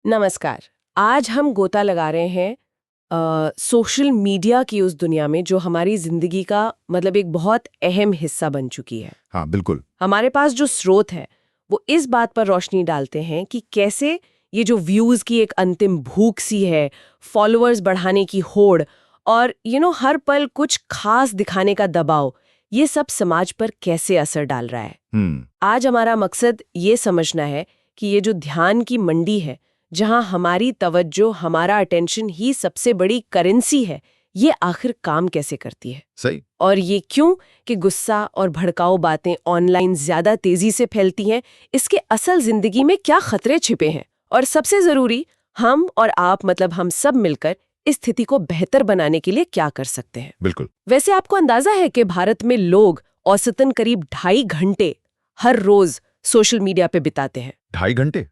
नमस्कार। आज हम गोता लगा रहे हैं सोशल मीडिया की उस दुनिया में जो हमारी जिंदगी का मतलब एक बहुत अहम हिस्सा बन चुकी है। हाँ, बिल्कुल। हमारे पास जो स्रोत है वो इस बात पर रोशनी डालते हैं कि कैसे ये जो व्यूज की एक अंतिम भूख सी है, फॉलोअर्स बढ़ाने की होड़ और हर पल कुछ खास दिखाने का दबाव, ये सब समाज पर कैसे असर डाल रहा है। आज हमारा मकसद ये समझना है कि ये जो ध्यान की मंडी है, जहां हमारी तवज्जो, हमारा अटेंशन ही सबसे बड़ी करेंसी है, ये आखिर काम कैसे करती है। सही। और ये क्यों कि गुस्सा और भड़काऊ बातें ऑनलाइन ज्यादा तेजी से फैलती हैं, इसके असल जिंदगी में क्या खतरे छिपे हैं, और सबसे जरूरी, हम और आप मतलब हम सब मिलकर इस स्थिति को बेहतर बनाने के लिए क्या कर सकते हैं। बिल्कुल। वैसे आपको अंदाजा है कि भारत में लोग औसतन करीब 2.5 घंटे हर रोज सोशल मीडिया पे बिताते हैं। 2.5 घंटे?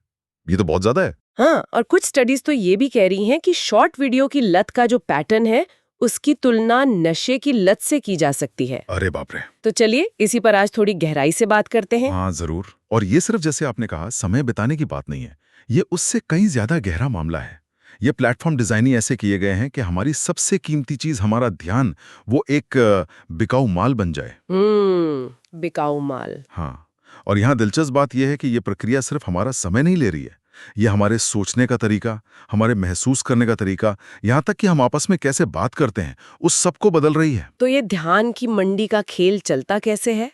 ये तो बहुत ज्यादा है। हाँ, और कुछ स्टडीज तो ये भी कह रही हैं कि शॉर्ट वीडियो की लत का जो पैटर्न है उसकी तुलना नशे की लत से की जा सकती है। अरे बाप रे। तो चलिए इसी पर आज थोड़ी गहराई से बात करते हैं। हाँ, जरूर। और ये सिर्फ जैसे आपने कहा समय बिताने की बात नहीं है, ये उससे कहीं ज्यादा गहरा मामला है। ये प्लेटफॉर्म डिजाइन ही ऐसे किए गए हैं कि हमारी सबसे कीमती चीज, हमारा ध्यान, वो एक बिकाऊ माल बन जाए। बिकाऊ माल। हाँ। और यहाँ दिलचस्प बात यह है कि ये प्रक्रिया सिर्फ हमारा समय नहीं ले रही है, ये हमारे सोचने का तरीका, हमारे महसूस करने का तरीका, यहाँ तक कि हम आपस में कैसे बात करते हैं, उस सबको बदल रही है। तो ये ध्यान की मंडी का खेल चलता कैसे है?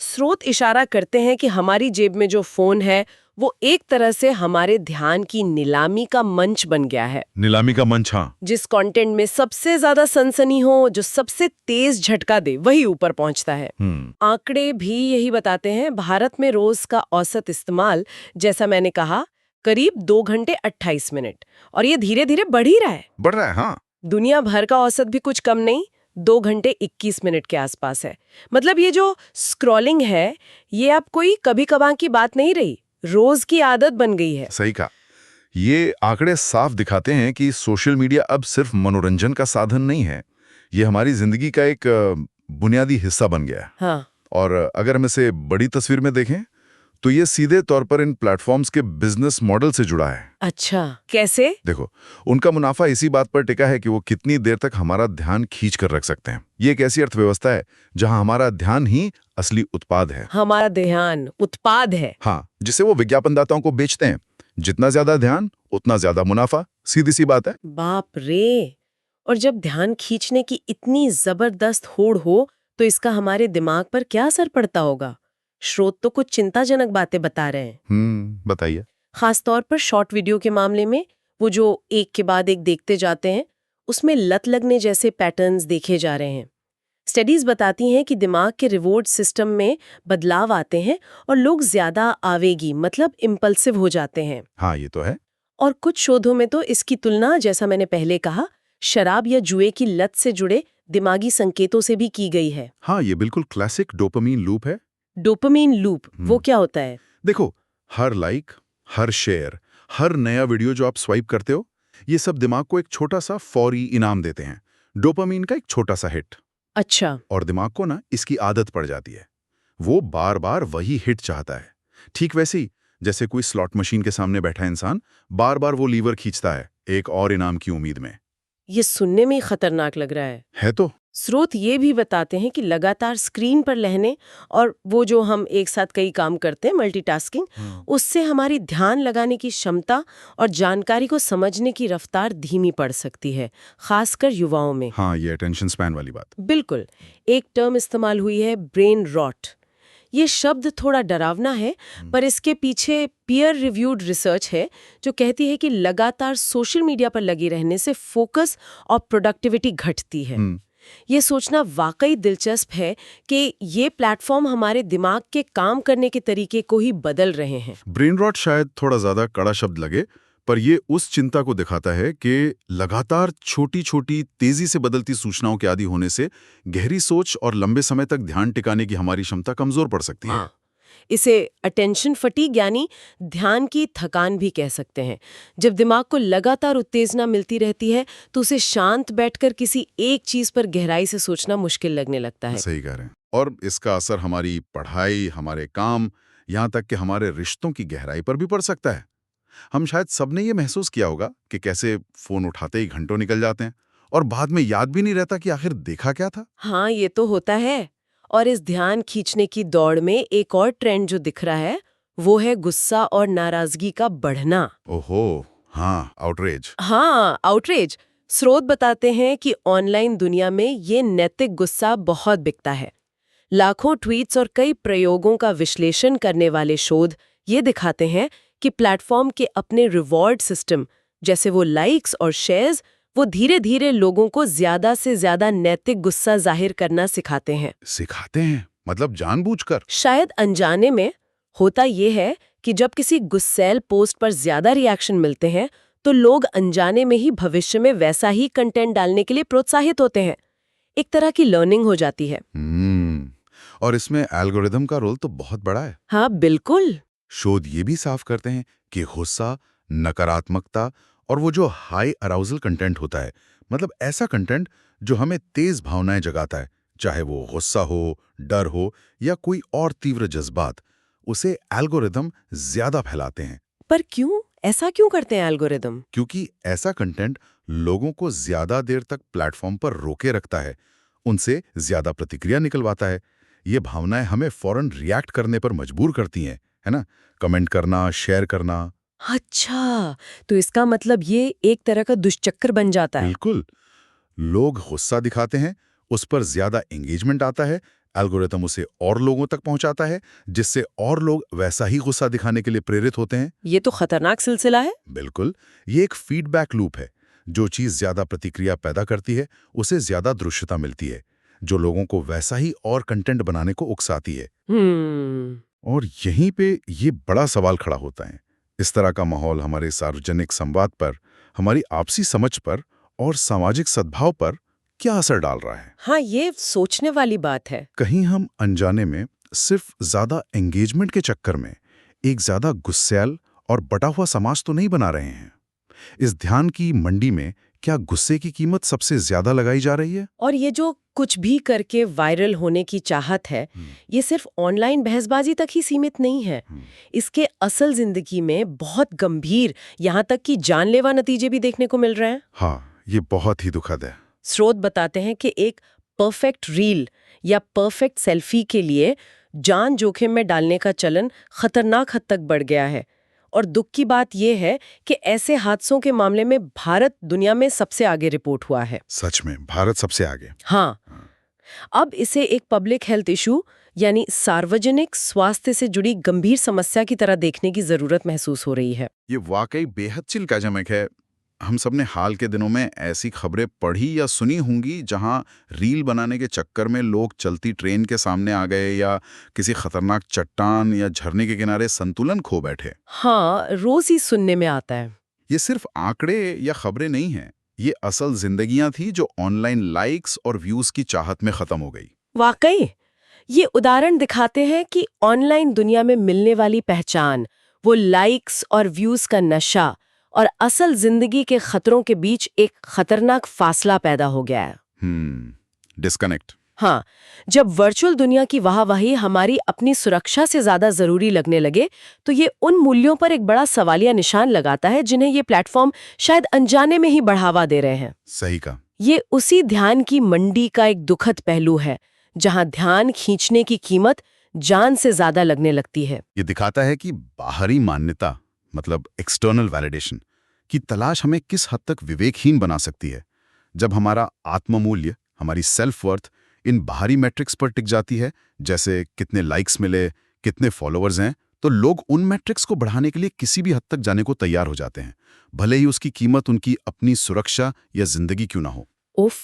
स्रोत इशारा करते हैं कि हमारी जेब में जो फोन है वो एक तरह से हमारे ध्यान की नीलामी का मंच बन गया है। नीलामी का मंच, हाँ। जिस कंटेंट में सबसे ज्यादा सनसनी हो, जो सबसे तेज झटका दे, वही ऊपर पहुंचता है। आंकड़े भी यही बताते हैं। भारत में रोज का औसत इस्तेमाल, जैसा मैंने कहा, करीब 2 घंटे 28 मिनट, और ये धीरे धीरे बढ़ ही रहा है। बढ़ रहा है, हाँ। दुनिया भर का औसत भी कुछ कम नहीं, 2 घंटे 21 मिनट के आसपास है। मतलब ये जो स्क्रॉलिंग है, ये अब कोई कभी कभार की बात नहीं रही, रोज की आदत बन गई है। सही कहा। ये आंकड़े साफ दिखाते हैं कि सोशल मीडिया अब सिर्फ मनोरंजन का साधन नहीं है, ये हमारी जिंदगी का एक बुनियादी हिस्सा बन गया है। हाँ। और अगर हम इसे बड़ी तस्वीर में देखें तो ये सीधे तौर पर इन प्लेटफॉर्म्स के बिजनेस मॉडल से जुड़ा है। अच्छा, कैसे? देखो, उनका मुनाफा इसी बात पर टिका है कि वो कितनी देर तक हमारा ध्यान खींच कर रख सकते हैं। ये एक ऐसी अर्थव्यवस्था है जहां हमारा ध्यान ही असली उत्पाद है। हमारा ध्यान उत्पाद है। हाँ, जिसे वो विज्ञापनदाताओं को बेचते हैं। जितना ज्यादा ध्यान उतना ज्यादा मुनाफा, सीधी सी बात है। बाप रे। और जब ध्यान खींचने की इतनी जबरदस्त होड़ हो तो इसका हमारे दिमाग पर क्या असर पड़ता होगा? स्रोत तो कुछ चिंताजनक बातें बता रहे हैं। बताइए। खासतौर पर शॉर्ट वीडियो के मामले में, वो जो एक के बाद एक देखते जाते हैं, उसमें लत लगने जैसे पैटर्न्स देखे जा रहे हैं। स्टडीज बताती हैं कि दिमाग के रिवॉर्ड सिस्टम में बदलाव आते हैं और लोग ज्यादा आवेगी मतलब इम्पल्सिव हो जाते हैं। हाँ, ये तो है। और कुछ शोधों में तो इसकी तुलना, जैसा मैंने पहले कहा, शराब या जुए की लत से जुड़े दिमागी संकेतों से भी की गई है। हाँ, ये बिल्कुल क्लासिक डोपामीन लूप है। डोपामीन लूप, वो क्या होता है? देखो, हर लाइक, हर शेयर, हर नया वीडियो जो आप स्वाइप करते हो, ये सब दिमाग को एक छोटा सा फौरी इनाम देते हैं, डोपामीन का एक छोटा सा हिट। अच्छा। और दिमाग को ना इसकी आदत पड़ जाती है, वो बार बार वही हिट चाहता है। ठीक वैसे ही जैसे कोई स्लॉट मशीन के सामने बैठा इंसान बार बार वो लीवर खींचता है एक और इनाम की उम्मीद में। ये सुनने में ही खतरनाक लग रहा है तो स्रोत ये भी बताते हैं कि लगातार स्क्रीन पर रहने और वो जो हम एक साथ कई काम करते हैं, मल्टीटास्किंग, उससे हमारी ध्यान लगाने की क्षमता और जानकारी को समझने की रफ्तार धीमी पड़ सकती है, खासकर युवाओं में। हाँ, ये अटेंशन स्पैन वाली बात। बिल्कुल। एक टर्म इस्तेमाल हुई है, ब्रेन रॉट। ये शब्द थोड़ा डरावना है, पर इसके पीछे पीयर रिव्यूड रिसर्च है जो कहती है कि लगातार सोशल मीडिया पर लगे रहने से फोकस और प्रोडक्टिविटी घटती है। ये सोचना वाकई दिलचस्प है कि ये प्लेटफॉर्म हमारे दिमाग के काम करने के तरीके को ही बदल रहे हैं। ब्रेन रॉट शायद थोड़ा ज्यादा कड़ा शब्द लगे, पर ये उस चिंता को दिखाता है कि लगातार छोटी छोटी तेजी से बदलती सूचनाओं के आदी होने से गहरी सोच और लंबे समय तक ध्यान टिकाने की हमारी क्षमता कमजोर पड़ सकती है। इसे अटेंशन फटीग यानी ध्यान की थकान भी कह सकते हैं। जब दिमाग को लगातार उत्तेजना मिलती रहती है तो उसे शांत बैठकर किसी एक चीज पर गहराई से सोचना मुश्किल लगने लगता है। सही कह रहे हैं। और इसका असर हमारी पढ़ाई, हमारे काम, यहाँ तक कि हमारे रिश्तों की गहराई पर भी पड़ सकता है। हम शायद सबने ये महसूस किया होगा कि कैसे फोन उठाते ही घंटों निकल जाते हैं और बाद में याद भी नहीं रहता कि आखिर देखा क्या था। हाँ, ये तो होता है। और इस ध्यान खींचने की दौड़ में एक और ट्रेंड जो दिख रहा है वो है गुस्सा और नाराजगी का बढ़ना। ओहो, हाँ, आउटरेज। हाँ, आउटरेज। स्रोत बताते हैं कि ऑनलाइन दुनिया में ये नैतिक गुस्सा बहुत बिकता है। लाखों ट्वीट्स और कई प्रयोगों का विश्लेषण करने वाले शोध ये दिखाते हैं कि प्लेटफॉर्म के अपने रिवॉर्ड सिस्टम, जैसे वो लाइक्स और शेयर्स, वो धीरे धीरे लोगों को ज्यादा से ज्यादा नैतिक गुस्सा जाहिर करना सिखाते हैं। सिखाते हैं मतलब जानबूझकर? शायद अनजाने में। होता ये है कि जब किसी गुस्सैल पोस्ट पर ज्यादा रिएक्शन मिलते हैं तो लोग अनजाने में ही भविष्य में वैसा ही कंटेंट डालने के लिए प्रोत्साहित होते हैं। एक तरह की लर्निंग हो जाती है। और इसमें एल्गोरिदम का रोल तो बहुत बड़ा है। हाँ, बिल्कुल। शोध ये भी साफ करते हैं कि गुस्सा, नकारात्मकता और वो जो हाई अराउजल कंटेंट होता है, मतलब ऐसा कंटेंट जो हमें तेज भावनाएं जगाता है, चाहे वो गुस्सा हो, डर हो या कोई और तीव्र जज्बात, उसे एल्गोरिदम ज्यादा फैलाते हैं। पर क्यों? ऐसा क्यों करते हैं एल्गोरिदम? क्योंकि ऐसा कंटेंट लोगों को ज्यादा देर तक प्लेटफॉर्म पर रोके रखता है, उनसे ज्यादा प्रतिक्रिया निकलवाता है। ये भावनाएं हमें फौरन रिएक्ट करने पर मजबूर करती हैं, है ना? कमेंट करना, शेयर करना। अच्छा, तो इसका मतलब ये एक तरह का दुष्चक्र बन जाता है। बिल्कुल। लोग गुस्सा दिखाते हैं, उस पर ज्यादा एंगेजमेंट आता है, एल्गोरिथम उसे और लोगों तक पहुंचाता है, जिससे और लोग वैसा ही गुस्सा दिखाने के लिए प्रेरित होते हैं। ये तो खतरनाक सिलसिला है। बिल्कुल। ये एक फीडबैक लूप है। जो चीज ज्यादा प्रतिक्रिया पैदा करती है, उसे ज्यादा दृश्यता मिलती है, जो लोगों को वैसा ही और कंटेंट बनाने को उकसाती है। और यहीं पे ये बड़ा सवाल खड़ा होता है। इस तरह का माहौल हमारे सार्वजनिक संवाद पर, हमारी आपसी समझ पर और सामाजिक सद्भाव पर क्या असर डाल रहा है? हाँ, ये सोचने वाली बात है। कहीं हम अनजाने में सिर्फ ज्यादा एंगेजमेंट के चक्कर में एक ज्यादा गुस्सैल और बटा हुआ समाज तो नहीं बना रहे हैं? इस ध्यान की मंडी में क्या गुस्से की कीमत सबसे ज्यादा लगाई जा रही है? और ये जो कुछ भी करके वायरल होने की चाहत है, ये सिर्फ ऑनलाइन बहसबाजी तक ही सीमित नहीं है। इसके असल जिंदगी में बहुत गंभीर, यहाँ तक कि जानलेवा नतीजे भी देखने को मिल रहे हैं। हाँ, ये बहुत ही दुखद है। स्रोत बताते हैं कि एक परफेक्ट रील या परफेक्ट सेल्फी के लिए जान जोखिम में डालने का चलन खतरनाक हद तक बढ़ गया है। और दुख की बात यह है कि ऐसे हादसों के मामले में भारत दुनिया में सबसे आगे रिपोर्ट हुआ है। सच में भारत सबसे आगे। हाँ। अब इसे एक पब्लिक हेल्थ इशू यानी सार्वजनिक स्वास्थ्य से जुड़ी गंभीर समस्या की तरह देखने की जरूरत महसूस हो रही है। ये वाकई बेहद चिंताजनक है। हम सबने हाल के दिनों में ऐसी खबरें पढ़ी या सुनी होंगी जहां रील बनाने के चक्कर में लोग चलती ट्रेन के सामने आ गए या किसी खतरनाक चट्टान या झरने के किनारे संतुलन खो बैठे। हाँ, रोज ही सुनने में आता है। ये सिर्फ आंकड़े या खबरें नहीं हैं, ये असल जिंदगियां थी जो ऑनलाइन लाइक्स और व्यूज की चाहत में खत्म हो गई। वाकई ये उदाहरण दिखाते हैं कि ऑनलाइन दुनिया में मिलने वाली पहचान, वो लाइक्स और व्यूज का नशा और असल जिंदगी के खतरों के बीच एक खतरनाक फासला पैदा हो गया है। डिस्कनेक्ट। हाँ, जब वर्चुअल दुनिया की वाहवाही हमारी अपनी सुरक्षा से ज्यादा जरूरी लगने लगे तो ये उन मूल्यों पर एक बड़ा सवालिया निशान लगाता है जिन्हें ये प्लेटफॉर्म शायद अनजाने में ही बढ़ावा दे रहे हैं। सही कहा। ये उसी ध्यान की मंडी का एक दुखद पहलू है जहां ध्यान खींचने की कीमत जान से ज्यादा लगने लगती है। ये दिखाता है कि बाहरी मान्यता, मतलब एक्सटर्नल वैलिडेशन की तलाश हमें किस हद तक विवेकहीन बना सकती है। जब हमारा आत्ममूल्य, हमारी सेल्फ वर्थ इन बाहरी मैट्रिक्स पर टिक जाती है, जैसे कितने लाइक्स मिले, कितने फॉलोअर्स हैं, तो लोग उन मैट्रिक्स को बढ़ाने के लिए किसी भी हद तक जाने को तैयार हो जाते हैं, भले ही उसकी कीमत उनकी अपनी सुरक्षा या जिंदगी क्यों ना हो। उफ,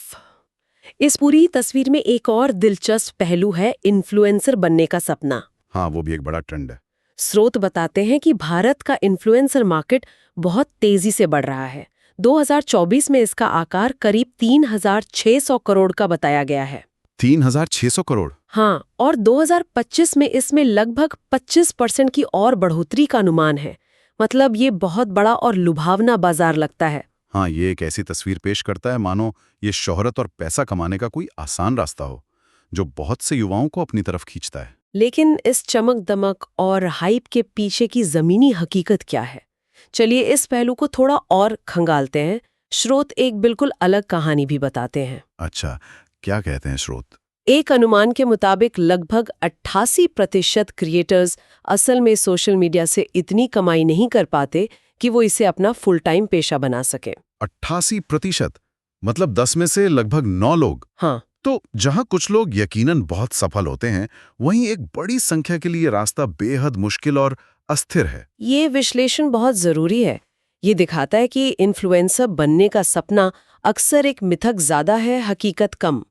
इस पूरी तस्वीर में एक और दिलचस्प पहलू है इन्फ्लुएंसर बनने का सपना। हाँ, वो भी एक बड़ा ट्रेंड है। स्रोत बताते हैं कि भारत का इन्फ्लुएंसर मार्केट बहुत तेजी से बढ़ रहा है। 2024 में इसका आकार करीब 3,600 करोड़ का बताया गया है। 3,600 करोड़? हाँ, और 2025 में इसमें लगभग 25% की और बढ़ोतरी का अनुमान है। मतलब ये बहुत बड़ा और लुभावना बाजार लगता है। हाँ, ये एक ऐसी तस्वीर पेश करता है मानो ये शोहरत और पैसा कमाने का कोई आसान रास्ता हो, जो बहुत से युवाओं को अपनी तरफ खींचता है। लेकिन इस चमक दमक और हाइप के पीछे की जमीनी हकीकत क्या है? चलिए इस पहलू को थोड़ा और खंगालते हैं। स्रोत एक बिल्कुल अलग कहानी भी बताते हैं। अच्छा, क्या कहते हैं स्रोत? एक अनुमान के मुताबिक लगभग 88% क्रिएटर्स असल में सोशल मीडिया से इतनी कमाई नहीं कर पाते कि वो इसे अपना फुल टाइम पेशा बना सके। 88%? मतलब 10 में से लगभग 9 लोग। हाँ, तो जहां कुछ लोग यकीनन बहुत सफल होते हैं, वहीं एक बड़ी संख्या के लिए रास्ता बेहद मुश्किल और अस्थिर है। ये विश्लेषण बहुत जरूरी है। ये दिखाता है कि इन्फ्लुएंसर बनने का सपना अक्सर एक मिथक ज्यादा है, हकीकत कम।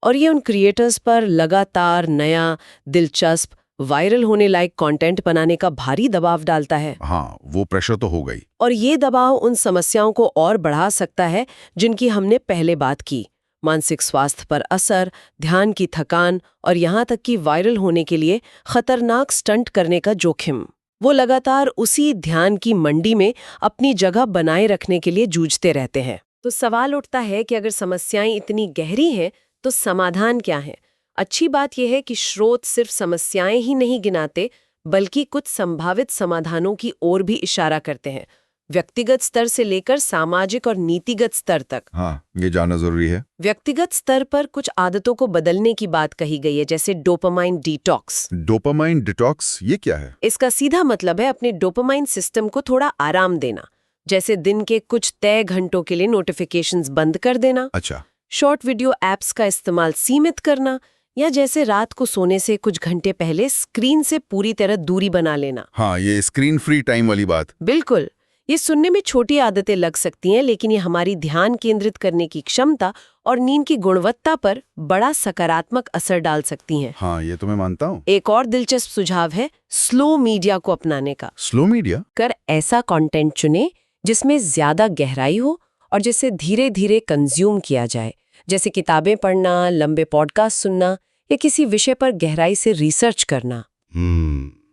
और ये उन क्रिएटर्स पर लगातार नया, दिलचस्प, वायरल होने लायक कंटेंट बनाने का भारी दबाव डालता है। हाँ, वो प्रेशर तो हो गई। और ये दबाव उन समस्याओं को और बढ़ा सकता है जिनकी हमने पहले बात की। मानसिक स्वास्थ्य पर असर, ध्यान की थकान और यहाँ तक कि वायरल होने के लिए खतरनाक स्टंट करने का जोखिम। वो लगातार उसी ध्यान की मंडी में अपनी जगह बनाए रखने के लिए जूझते रहते हैं। तो सवाल उठता है कि अगर समस्याएं इतनी गहरी हैं तो समाधान क्या है? अच्छी बात यह है कि स्रोत सिर्फ समस्याएं ही नहीं गिनाते, बल्कि कुछ संभावित समाधानों की ओर भी इशारा करते हैं, व्यक्तिगत स्तर से लेकर सामाजिक और नीतिगत स्तर तक। हाँ, ये जानना जरूरी है। व्यक्तिगत स्तर पर कुछ आदतों को बदलने की बात कही गई है, जैसे डोपामाइन डिटॉक्स। डोपामाइन डिटॉक्स, ये क्या है? इसका सीधा मतलब है अपने डोपामाइन सिस्टम को थोड़ा आराम देना, जैसे दिन के कुछ तय घंटों के लिए नोटिफिकेशंस बंद कर देना। अच्छा। शॉर्ट वीडियो ऐप्स का इस्तेमाल सीमित करना, या जैसे रात को सोने से कुछ घंटे पहले स्क्रीन से पूरी तरह दूरी बना लेना। हाँ, ये स्क्रीन फ्री टाइम वाली बात। बिल्कुल। ये सुनने में छोटी आदतें लग सकती हैं, लेकिन ये हमारी ध्यान केंद्रित करने की क्षमता और नींद की गुणवत्ता पर बड़ा सकारात्मक असर डाल सकती हैं। हाँ, ये तो मैं मानता हूँ। एक और दिलचस्प सुझाव है स्लो मीडिया को अपनाने का। Slow media? कर ऐसा कंटेंट चुने जिसमें ज्यादा गहराई हो और जिसे धीरे धीरे कंज्यूम किया जाए, जैसे किताबें पढ़ना, लंबे पॉडकास्ट सुनना या किसी विषय पर गहराई से रिसर्च करना।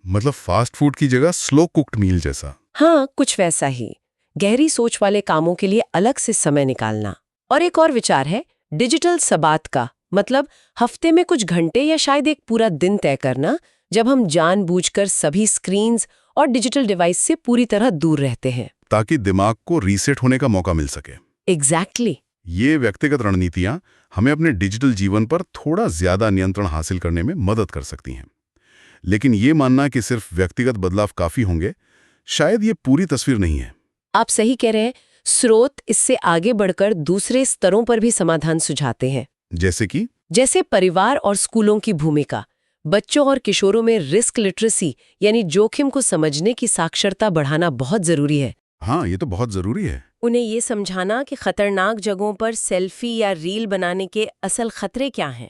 मतलब फास्ट फूड की जगह स्लो कुक्ड मील जैसा। हाँ, कुछ वैसा ही। गहरी सोच वाले कामों के लिए अलग से समय निकालना। और एक और विचार है डिजिटल सबात का, मतलब हफ्ते में कुछ घंटे या शायद एक पूरा दिन तय करना जब हम जानबूझकर सभी स्क्रीन्स और डिजिटल डिवाइस से पूरी तरह दूर रहते हैं, ताकि दिमाग को रीसेट होने का मौका मिल सके। एग्जैक्टली। ये व्यक्तिगत रणनीतियां हमें अपने डिजिटल जीवन पर थोड़ा ज्यादा नियंत्रण हासिल करने में मदद कर सकती हैं। लेकिन ये मानना कि सिर्फ व्यक्तिगत बदलाव काफी होंगे, शायद ये पूरी तस्वीर नहीं है। आप सही कह रहे हैं। स्रोत इससे आगे बढ़कर दूसरे स्तरों पर भी समाधान सुझाते हैं, जैसे परिवार और स्कूलों की भूमिका। बच्चों और किशोरों में रिस्क लिटरेसी यानी जोखिम को समझने की साक्षरता बढ़ाना बहुत जरूरी है। हाँ, ये तो बहुत जरूरी है। उन्हें ये समझाना कि खतरनाक जगहों पर सेल्फी या रील बनाने के असल खतरे क्या हैं।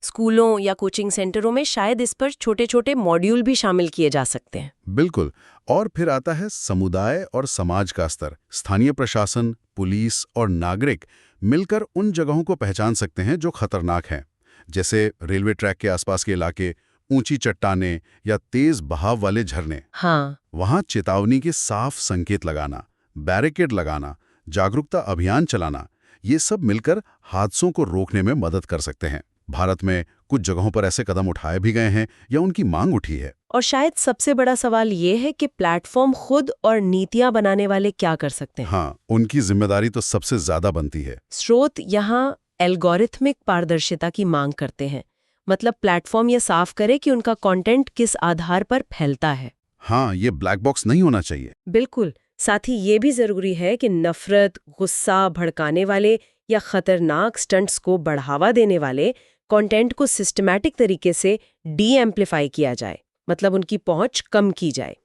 स्कूलों या कोचिंग सेंटरों में शायद इस पर छोटे छोटे मॉड्यूल भी शामिल किए जा सकते हैं। बिल्कुल। और फिर आता है समुदाय और समाज का स्तर। स्थानीय प्रशासन, पुलिस और नागरिक मिलकर उन जगहों को पहचान सकते हैं जो खतरनाक हैं, जैसे रेलवे ट्रैक के आसपास के इलाके, ऊंची चट्टानें या तेज बहाव वाले झरने। हाँ, वहां चेतावनी के साफ संकेत लगाना, बैरिकेड लगाना, जागरूकता अभियान चलाना, ये सब मिलकर हादसों को रोकने में मदद कर सकते हैं। भारत में कुछ जगहों पर ऐसे कदम उठाए भी गए हैं या उनकी मांग उठी है। और शायद सबसे बड़ा सवाल ये है कि प्लेटफॉर्म खुद और नीतियां बनाने वाले क्या कर सकते हैं। हाँ, उनकी जिम्मेदारी तो सबसे ज्यादा बनती है। स्रोत यहाँ एल्गोरिथमिक पारदर्शिता की मांग करते हैं, मतलब प्लेटफॉर्म ये साफ करे कि उनका कंटेंट किस आधार पर फैलता है। हाँ, ये ब्लैक बॉक्स नहीं होना चाहिए। बिल्कुल। साथ ही ये भी जरूरी है कि नफरत, गुस्सा भड़काने वाले या खतरनाक स्टंट्स को बढ़ावा देने वाले कंटेंट को सिस्टमैटिक तरीके से डी-एम्प्लीफाई किया जाए, मतलब उनकी पहुंच कम की जाए।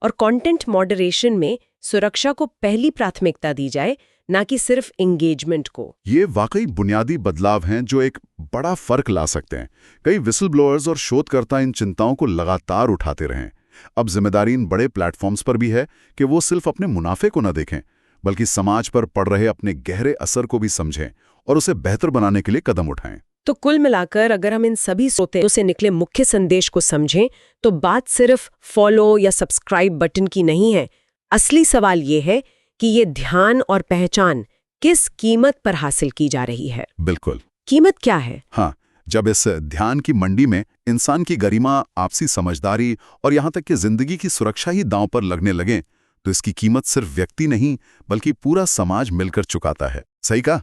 और कंटेंट मॉडरेशन में सुरक्षा को पहली प्राथमिकता दी जाए, ना कि सिर्फ एंगेजमेंट को। ये वाकई बुनियादी बदलाव हैं जो एक बड़ा फर्क ला सकते हैं। कई विसल ब्लोअर्स और शोधकर्ता इन चिंताओं को लगातार उठाते रहे। अब जिम्मेदारी इन बड़े प्लेटफॉर्म्स पर भी है कि वो सिर्फ अपने मुनाफे को न देखें, बल्कि समाज पर पड़ रहे अपने गहरे असर को भी समझें और उसे बेहतर बनाने के लिए कदम उठाएं। तो कुल मिलाकर अगर हम इन सभी स्रोतों से निकले मुख्य संदेश को समझें, तो बात सिर्फ फॉलो या सब्सक्राइब बटन की नहीं है। असली सवाल ये है कि ये ध्यान और पहचान किस कीमत पर हासिल की जा रही है। बिल्कुल। कीमत क्या है? हाँ, जब इस ध्यान की मंडी में इंसान की गरिमा, आपसी समझदारी और यहाँ तक कि जिंदगी की सुरक्षा ही दांव पर लगने लगे, तो इसकी कीमत सिर्फ व्यक्ति नहीं बल्कि पूरा समाज मिलकर चुकाता है। सही कहा?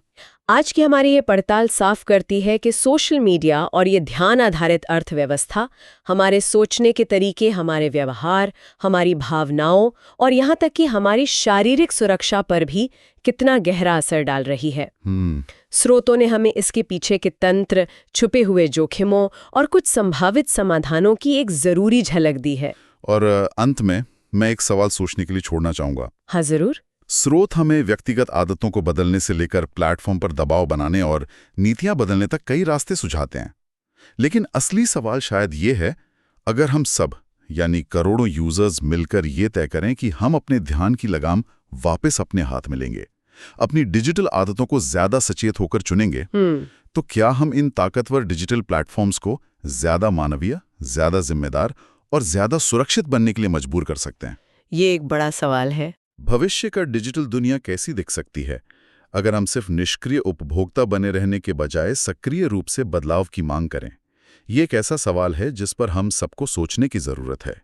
आज की हमारी ये पड़ताल साफ करती है कि सोशल मीडिया और ये ध्यान आधारित अर्थव्यवस्था हमारे सोचने के तरीके, हमारे व्यवहार, हमारी भावनाओं और यहाँ तक कि हमारी शारीरिक सुरक्षा पर भी कितना गहरा असर डाल रही है। स्रोतों ने हमें इसके पीछे के तंत्र, छुपे हुए जोखिमों और कुछ संभावित समाधानों की एक जरूरी झलक दी है। और अंत में मैं एक सवाल सोचने के लिए छोड़ना चाहूंगा। हाँ, जरूर। स्रोत हमें व्यक्तिगत आदतों को बदलने से लेकर प्लेटफॉर्म पर दबाव बनाने और नीतियां बदलने तक कई रास्ते सुझाते हैं। लेकिन असली सवाल शायद ये है, अगर हम सब यानी करोड़ों यूजर्स मिलकर ये तय करें कि हम अपने ध्यान की लगाम वापस अपने हाथ में लेंगे, अपनी डिजिटल आदतों को ज्यादा सचेत होकर चुनेंगे, तो क्या हम इन ताकतवर डिजिटल प्लेटफॉर्म्स को ज्यादा मानवीय, ज्यादा जिम्मेदार और ज्यादा सुरक्षित बनने के लिए मजबूर कर सकते हैं? ये एक बड़ा सवाल है। भविष्य का डिजिटल दुनिया कैसी दिख सकती है अगर हम सिर्फ निष्क्रिय उपभोक्ता बने रहने के बजाय सक्रिय रूप से बदलाव की मांग करें? ये एक ऐसा सवाल है जिस पर हम सबको सोचने की जरूरत है।